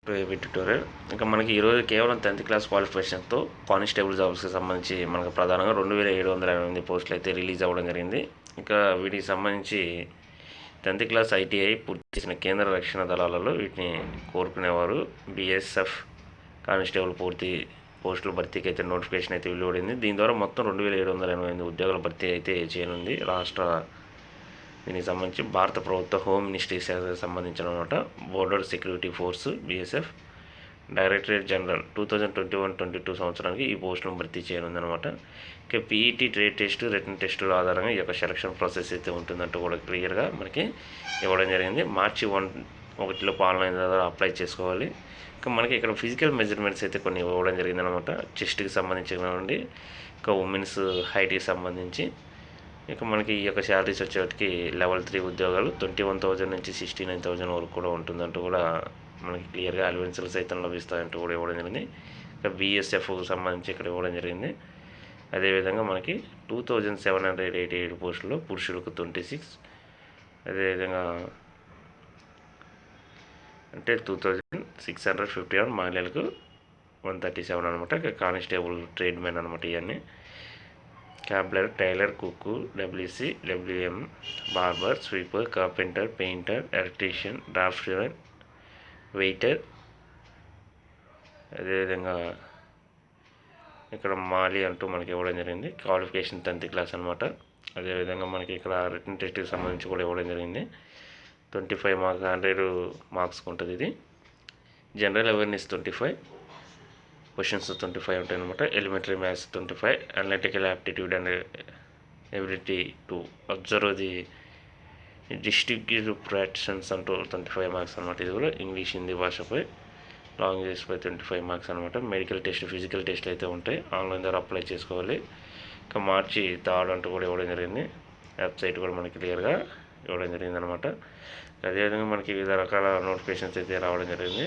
Tutorial ఇంకా మనకి ఈరోజు కేవలం 10th క్లాస్ క్వాలిఫికేషన్తో కానిస్టేబుల్ జాబ్స్కి సంబంధించి మనకు ప్రధానంగా 2788 పోస్టులు అయితే రిలీజ్ అవ్వడం జరిగింది. ఇంకా వీటికి సంబంధించి 10th క్లాస్ ఐటీఐ పూర్తి చేసిన కేంద్ర రక్షణ దళాలలో వీటిని కోరుకునేవారు. బీఎస్ఎఫ్ కానిస్టేబుల్ పూర్తి పోస్టుల భర్తీకి అయితే నోటిఫికేషన్ అయితే వెలువడింది. దీని ద్వారా మొత్తం 2788 ఉద్యోగాల భర్తీ అయితే చేయనుంది రాష్ట్ర. దీనికి సంబంధించి భారత ప్రభుత్వ హోమ్ మినిస్ట్రీ శాఖకు సంబంధించిన అనమాట. Border security force BSF directorate general 2021-22 సంవత్సరానికి ఈ పోస్టులను భర్తీ చేయనుందనమాట. ఇక పీఈటీ ట్రేడ్ టెస్ట్ రిటర్న్ టెస్టుల ఆధారంగా ఈ యొక్క సెలక్షన్ ప్రాసెస్ అయితే ఉంటుందంటూ కూడా క్లియర్గా మనకి ఇవ్వడం జరిగింది. మార్చి 1లో ఆన్లైన్ ద్వారా అప్లై చేసుకోవాలి. ఇంకా మనకి ఇక్కడ ఫిజికల్ మెజర్మెంట్స్ అయితే కొన్ని ఇవ్వడం జరిగిందనమాట. చెస్ట్కి సంబంధించినవండి, ఇంకా ఉమెన్స్ హైట్కి సంబంధించి. ఇక మనకి ఈ యొక్క శాలరీస్ వచ్చేటికి లెవెల్ 3 ఉద్యోగాలు 21,000 నుంచి 69,000 వరకు కూడా ఉంటుందంటూ కూడా మనకి క్లియర్గా అలవెన్సులు సైతం లభిస్తాయంటూ కూడా ఇవ్వడం జరిగింది. ఇక బీఎస్ఎఫ్కు సంబంధించి ఇక్కడ ఇవ్వడం జరిగింది. అదేవిధంగా మనకి 2788 పోస్టుల్లో పురుషులకు 26, అదేవిధంగా అంటే 2651 మహిళలకు 137 అనమాట. ఇక కానిస్టేబుల్ ట్రేడ్ మెన్ అనమాట. ఇవన్నీ cobbler, tailor, cook, WC, WM, barber, sweeper, carpenter, painter, electrician, draughtsmen, waiter, అదేవిధంగా ఇక్కడ మాలి అంటూ మనకి ఇవ్వడం జరిగింది. క్వాలిఫికేషన్ 10th క్లాస్ అనమాట. అదేవిధంగా మనకి ఇక్కడ రిటర్న్ టెస్ట్కి సంబంధించి కూడా ఇవ్వడం జరిగింది. 25 మార్క్స్ 100 మార్క్స్కి ఉంటుంది. ఇది జనరల్ అవేర్నెస్ 25, క్వశ్చన్స్ 25 ఉంటాయి అనమాట. Elementary maths 25, analytical aptitude and ability to observe the distinguished fractions అంటూ 25 మార్క్స్ అనమాట. ఇది కూడా ఇంగ్లీష్ హిందీ భాషపై లాంగ్వేజ్పై 25 మార్క్స్ అనమాట. మెడికల్ టెస్ట్, ఫిజికల్ టెస్ట్ అయితే ఉంటాయి. ఆన్లైన్ ద్వారా అప్లై చేసుకోవాలి. ఇంకా మార్చి 3 అంటూ కూడా ఇవ్వడం జరిగింది. వెబ్సైట్ కూడా మనకి క్లియర్గా ఇవ్వడం జరిగింది అనమాట. అదేవిధంగా మనకి వివిధ రకాల నోటిఫికేషన్స్ అయితే రావడం జరిగింది.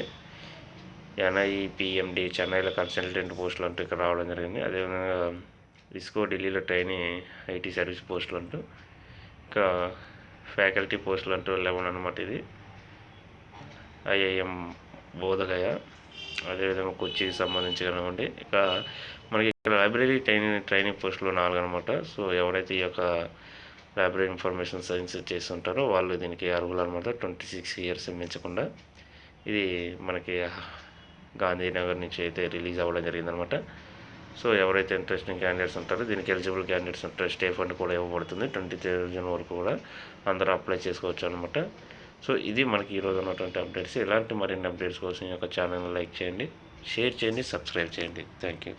ఎన్ఐపిఎండి చెన్నైలో కన్సల్టెంట్ పోస్టులు అంటూ ఇక్కడ రావడం జరిగింది. అదేవిధంగా ఇస్కో ఢిల్లీలో ట్రైనింగ్ ఐటీ సర్వీస్ పోస్టులు అంటూ, ఇంకా ఫ్యాకల్టీ పోస్టులు అంటూ 11 అనమాట. ఇది ఐఐఎం బోధగయ, అదేవిధంగా కొచ్చికి సంబంధించినటువంటి. ఇక మనకి ఇక్కడ లైబ్రరీ ట్రైనింగ్ పోస్టులు 4 అనమాట. సో ఎవరైతే ఈ యొక్క లైబ్రరీ ఇన్ఫర్మేషన్ సైన్స్ చేస్తుంటారో వాళ్ళు దీనికి అర్హులు అనమాట. 26 ఇయర్స్ మించకుండా. ఇది మనకి గాంధీనగర్ నుంచి అయితే రిలీజ్ అవ్వడం జరిగిందనమాట. సో ఎవరైతే ఇంట్రెస్టింగ్ క్యాండిడేట్స్ ఉంటారో దీనికి ఎలిజిబుల్ క్యాండిడేట్స్ ఉంటారో స్టే ఫండ్ కూడా ఇవ్వబడుతుంది. 20,000 వరకు కూడా అందరూ అప్లై చేసుకోవచ్చు అనమాట. సో ఇది మనకి ఈరోజు ఉన్నటువంటి అప్డేట్స్. ఇలాంటి మరిన్ని అప్డేట్స్ కోసం ఈ యొక్క ఛానల్ని లైక్ చేయండి, షేర్ చేయండి, సబ్స్క్రైబ్ చేయండి. Thank you.